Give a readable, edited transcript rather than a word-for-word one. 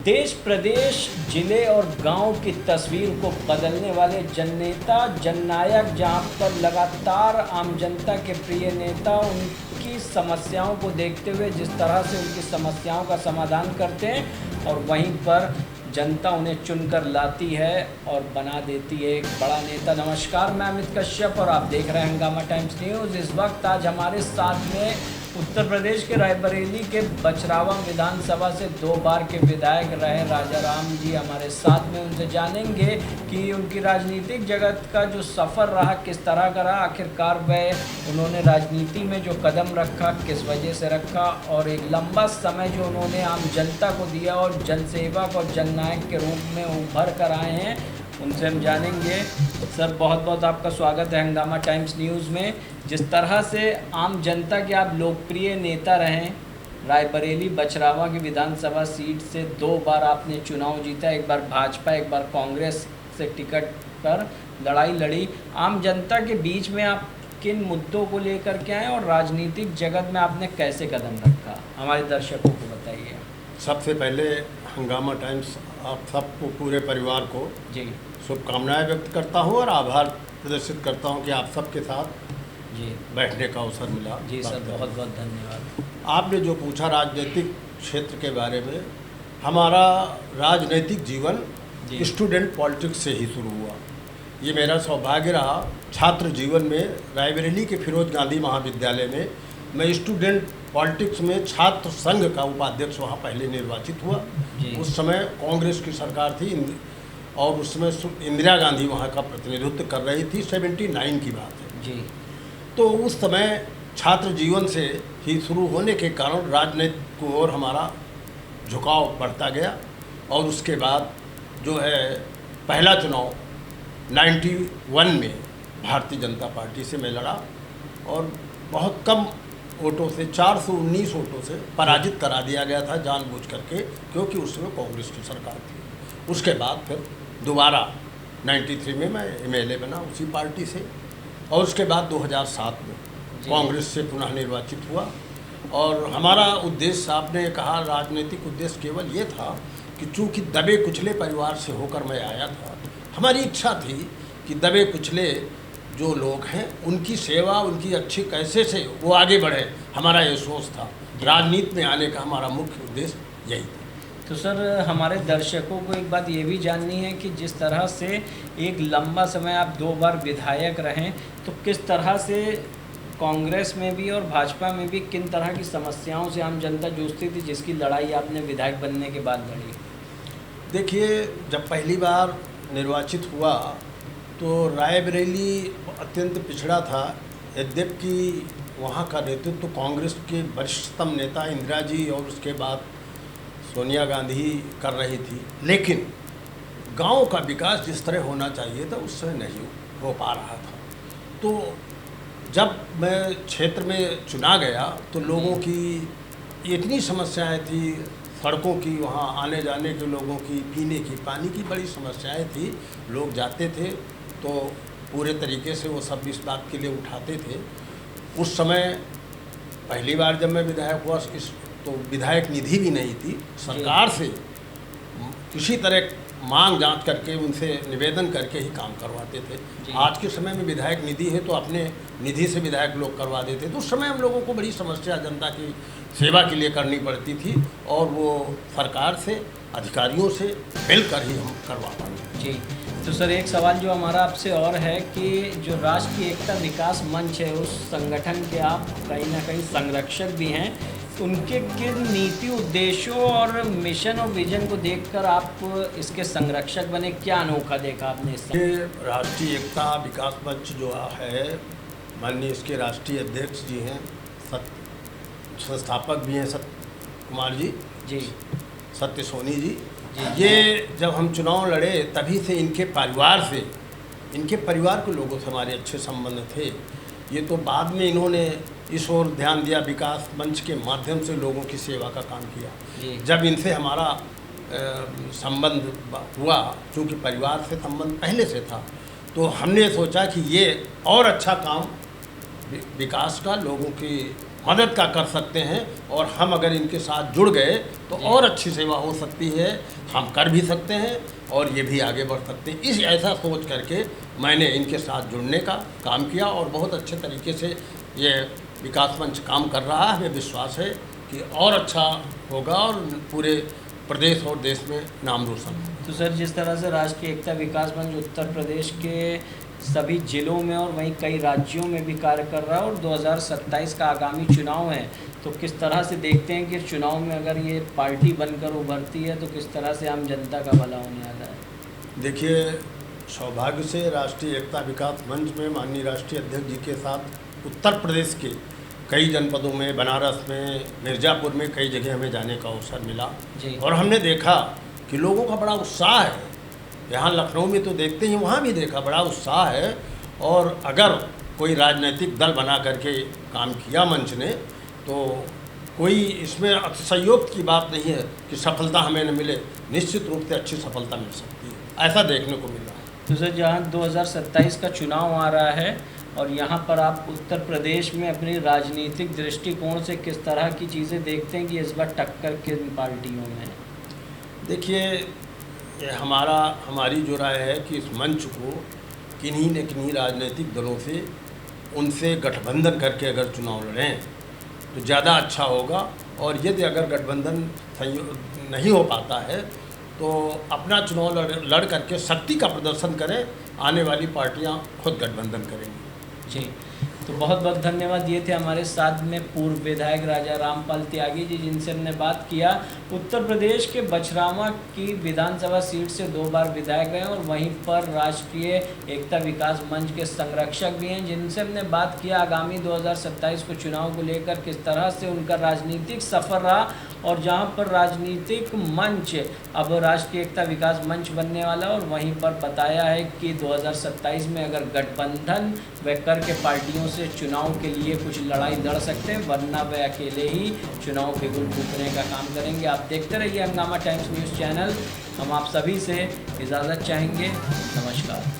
देश प्रदेश जिले और गांव की तस्वीर को बदलने वाले जननेता जननायक, जहां पर लगातार आम जनता के प्रिय नेता उनकी समस्याओं को देखते हुए जिस तरह से उनकी समस्याओं का समाधान करते हैं और वहीं पर जनता उन्हें चुनकर लाती है और बना देती है एक बड़ा नेता। नमस्कार, मैं अमित कश्यप और आप देख रहे हैं हंगामा टाइम्स न्यूज़। इस वक्त आज हमारे साथ में उत्तर प्रदेश के रायबरेली के बछरावा विधानसभा से 2 बार के विधायक रहे राजा राम जी हमारे साथ में। उनसे जानेंगे कि उनकी राजनीतिक जगत का जो सफ़र रहा किस तरह का रहा, आखिरकार वह उन्होंने राजनीति में जो कदम रखा किस वजह से रखा और एक लंबा समय जो उन्होंने आम जनता को दिया और जनसेवक और जननायक के रूप में उभर कर आए हैं, उनसे हम जानेंगे। सर, बहुत बहुत आपका स्वागत है हंगामा टाइम्स न्यूज़ में। जिस तरह से आम जनता के आप लोकप्रिय नेता रहें, रायबरेली बछरावा की विधानसभा सीट से 2 बार आपने चुनाव जीता, एक बार भाजपा एक बार कांग्रेस से टिकट पर लड़ाई लड़ी। आम जनता के बीच में आप किन मुद्दों को लेकर के आए और राजनीतिक जगत में आपने कैसे कदम रखा, हमारे दर्शकों को बताइए। सबसे पहले हंगामा टाइम्स आप सबको, पूरे परिवार को जी शुभकामनाएं व्यक्त करता हूं और आभार प्रदर्शित करता हूं कि आप सबके साथ जी बैठने का अवसर मिला। जी सर, बहुत बहुत धन्यवाद। आपने जो पूछा राजनीतिक क्षेत्र के बारे में, हमारा राजनीतिक जीवन स्टूडेंट पॉलिटिक्स से ही शुरू हुआ। ये मेरा सौभाग्य रहा। छात्र जीवन में रायबरेली के फिरोज गांधी महाविद्यालय में मैं स्टूडेंट पॉलिटिक्स में छात्र संघ का उपाध्यक्ष वहाँ पहले निर्वाचित हुआ। उस समय कांग्रेस की सरकार थी और उस समय इंदिरा गांधी वहाँ का प्रतिनिधित्व कर रही थी। 79 की बात है जी। तो उस समय छात्र जीवन से ही शुरू होने के कारण राजनीति को और हमारा झुकाव बढ़ता गया और उसके बाद जो है पहला चुनाव 91 में भारतीय जनता पार्टी से मैं लड़ा और बहुत कम वोटों से, 419 वोटों से पराजित करा दिया गया था जानबूझ करके, क्योंकि उस समय कांग्रेस की सरकार थी। उसके बाद फिर दोबारा 93 में मैं MLA बना उसी पार्टी से और उसके बाद 2007 में कांग्रेस से पुनः निर्वाचित हुआ। और हमारा उद्देश्य, आपने कहा राजनीतिक उद्देश्य, केवल ये था कि चूँकि दबे कुचले परिवार से होकर मैं आया था, हमारी इच्छा थी कि दबे कुचले जो लोग हैं उनकी सेवा, उनकी अच्छी कैसे से वो आगे बढ़े, हमारा ये सोच था। राजनीति में आने का हमारा मुख्य उद्देश्य यही था। तो सर, हमारे दर्शकों को एक बात ये भी जाननी है कि जिस तरह से एक लंबा समय आप 2 बार विधायक रहें, तो किस तरह से कांग्रेस में भी और भाजपा में भी किन तरह की समस्याओं से आम जनता जूझती थी, जिसकी लड़ाई आपने विधायक बनने के बाद लड़ी? देखिए, जब पहली बार निर्वाचित हुआ तो रायबरेली अत्यंत पिछड़ा था। यद्यपि वहाँ का नेतृत्व कांग्रेस के वरिष्ठतम नेता इंदिरा जी और उसके बाद सोनिया गांधी कर रही थी, लेकिन गांव का विकास जिस तरह होना चाहिए था उससे नहीं हो पा रहा था। तो जब मैं क्षेत्र में चुना गया तो लोगों की इतनी समस्याएं थी, सड़कों की, वहाँ आने जाने के लोगों की, पीने की, पानी की बड़ी समस्याएं थी। लोग जाते थे तो पूरे तरीके से वो सब इस बात के लिए उठाते थे। उस समय पहली बार जब मैं विधायक हुआ तो विधायक निधि भी नहीं थी। सरकार से किसी तरह मांग जांच करके उनसे निवेदन करके ही काम करवाते थे। आज के समय में विधायक निधि है तो अपने निधि से विधायक लोग करवा देते। तो उस समय हम लोगों को बड़ी समस्या जनता की सेवा के लिए करनी पड़ती थी और वो सरकार से, अधिकारियों से मिलकर ही हम करवा पाते। जी। तो सर, एक सवाल जो हमारा आपसे और है कि जो राष्ट्रीय एकता विकास मंच है, उस संगठन के आप कहीं ना कहीं संरक्षक भी हैं। उनके किन नीति उद्देश्यों और मिशन और विजन को देखकर आप इसके संरक्षक बने? क्या अनोखा देखा आपने इससे? राष्ट्रीय एकता विकास मंच जो है, माननीय इसके राष्ट्रीय अध्यक्ष जी हैं, संस्थापक भी हैं सत्य कुमार जी, सत्य सोनी जी। ये जब हम चुनाव लड़े तभी से इनके परिवार के लोगों से हमारे अच्छे संबंध थे। ये तो बाद में इन्होंने इस ओर ध्यान दिया, विकास मंच के माध्यम से लोगों की सेवा का काम किया। जब इनसे हमारा संबंध हुआ, चूँकि परिवार से संबंध पहले से था, तो हमने सोचा कि ये और अच्छा काम विकास का, लोगों की मदद का कर सकते हैं, और हम अगर इनके साथ जुड़ गए तो और अच्छी सेवा हो सकती है, हम कर भी सकते हैं और ये भी आगे बढ़ सकते हैं। इस ऐसा सोच करके मैंने इनके साथ जुड़ने का काम किया और बहुत अच्छे तरीके से ये विकास मंच काम कर रहा है। हमें विश्वास है कि और अच्छा होगा और पूरे प्रदेश और देश में नाम रोशन होगा। तो सर, जिस तरह से राष्ट्रीय एकता विकास मंच उत्तर प्रदेश के सभी जिलों में और वहीं कई राज्यों में भी कार्य कर रहा है और 2027 का आगामी चुनाव है, तो किस तरह से देखते हैं कि चुनाव में अगर ये पार्टी बनकर उभरती है तो किस तरह से आम जनता का भला होने वाला है? देखिए, सौभाग्य से राष्ट्रीय एकता विकास मंच में माननीय राष्ट्रीय अध्यक्ष जी के साथ उत्तर प्रदेश के कई जनपदों में, बनारस में, मिर्ज़ापुर में कई जगह हमें जाने का अवसर मिला जी। और हमने देखा कि लोगों का बड़ा उत्साह है। यहाँ लखनऊ में तो देखते ही, वहाँ भी देखा बड़ा उत्साह है। और अगर कोई राजनीतिक दल बना करके काम किया मंच ने, तो कोई इसमें अतिशयोक्ति की बात नहीं है कि सफलता हमें न मिले। निश्चित रूप से अच्छी सफलता मिल सकती है, ऐसा देखने को मिल रहा है। तो सर, जहाँ 2027 का चुनाव आ रहा है और यहाँ पर आप उत्तर प्रदेश में अपनी राजनीतिक दृष्टिकोण से किस तरह की चीज़ें देखते हैं कि इस बार टक्कर किन पार्टियों में है? देखिए, ये हमारी जो राय है कि इस मंच को किन्हीं न किन्हीं राजनीतिक दलों से, उनसे गठबंधन करके अगर चुनाव लड़ें तो ज़्यादा अच्छा होगा। और यदि अगर गठबंधन नहीं हो पाता है तो अपना चुनाव लड़ करके शक्ति का प्रदर्शन करें। आने वाली पार्टियां खुद गठबंधन करेंगी। जी, तो बहुत बहुत धन्यवाद। ये थे हमारे साथ में पूर्व विधायक राजा रामपाल त्यागी जी, जिनसे हमने बात किया। उत्तर प्रदेश के बछरावा की विधानसभा सीट से 2 बार विधायक रहे और वहीं पर राष्ट्रीय एकता विकास मंच के संरक्षक भी हैं, जिनसे हमने बात किया आगामी 2027 को चुनाव को लेकर किस तरह से उनका राजनीतिक सफ़र रहा और जहां पर राजनीतिक मंच अब राष्ट्रीय एकता विकास मंच बनने वाला, और वहीं पर बताया है कि 2027 में अगर गठबंधन व करके पार्टियों से चुनाव के लिए कुछ लड़ाई लड़ सकते हैं, वरना वे अकेले ही चुनाव बिगुल फूकने का काम करेंगे। आप देखते रहिए हंगामा टाइम्स न्यूज़ चैनल। हम आप सभी से इजाज़त चाहेंगे। नमस्कार।